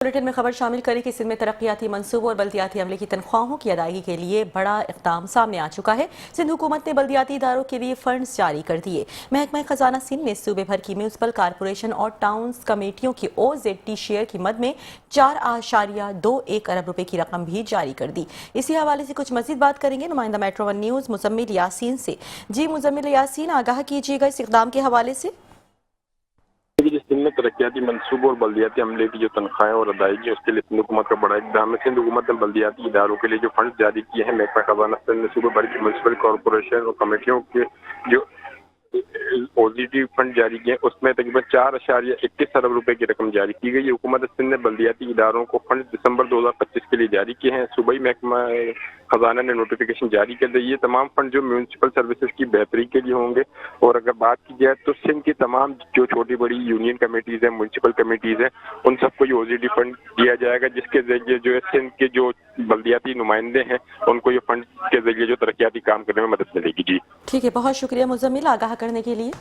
Bulletin में खबर शामिल करें कि सिंध में तरक्याती मंसूबों और बल्दियाती अमले की तनख्वाहों की अदायगी के लिए बड़ा इक़दाम सामने आ चुका है। सिंध हुकूमत ने बल्दियाती इदारों के लिए फंड्स जारी कर दिए। महकमा खजाना सिंध ने सूबे भर की म्यूनसिपल कारपोरेशन और टाउन्स कमेटियों की OZT शेयर की मद में 4.21 अरब रुपए की रकम भी जारी कर दी। इसी हवाले से कुछ मजीद बात करेंगे नुमाइंदा मेट्रो 1 न्यूज़ मुजम्मिल यासीन से। जी मुजम्मिल यासीन, आगाह कीजिएगा इस इक़दाम के हवाले से। सिंध में तरक्याती मंसूबों और बल्दियाती अमले की जो तनख्वाहें और अदायगी उसके लिए सिंध हुकूमत का बड़ा इक़दाम है। सिंध हुकूमत ने बल्दियाती इदारों के लिए जो फंड जारी किए हैं, महकमा खजाना सिंध ने सूबे भर की म्यूनसिपल कॉरपोरेशन और कमेटियों के जो OZT फंड जारी किए, उसमें तकरीबन 4.21 अरब रुपए की रकम जारी की गई है। हुकूमत सिंध ने बल्दियाती इदारों को फंड दिसंबर 2025 के लिए जारी किए हैं। सूबाई महकमा खजाना ने नोटिफिकेशन जारी कर दी। ये तमाम फंड जो म्यूनसिपल सर्विसेज की बेहतरी के लिए होंगे। और अगर बात की जाए तो सिंध की तमाम जो छोटी बड़ी यूनियन कमेटीज हैं, म्यूनसिपल कमेटीज हैं, उन सबको ये OZT फंड दिया जाएगा, जिसके जरिए जो है सिंध के जो बल्दियाती नुमाइंदे हैं उनको ये फंड के जरिए जो तरक्याती काम करने में मदद मिलेगी। जी ठीक है, बहुत शुक्रिया मुजम्मिल आगाह करने के लिए।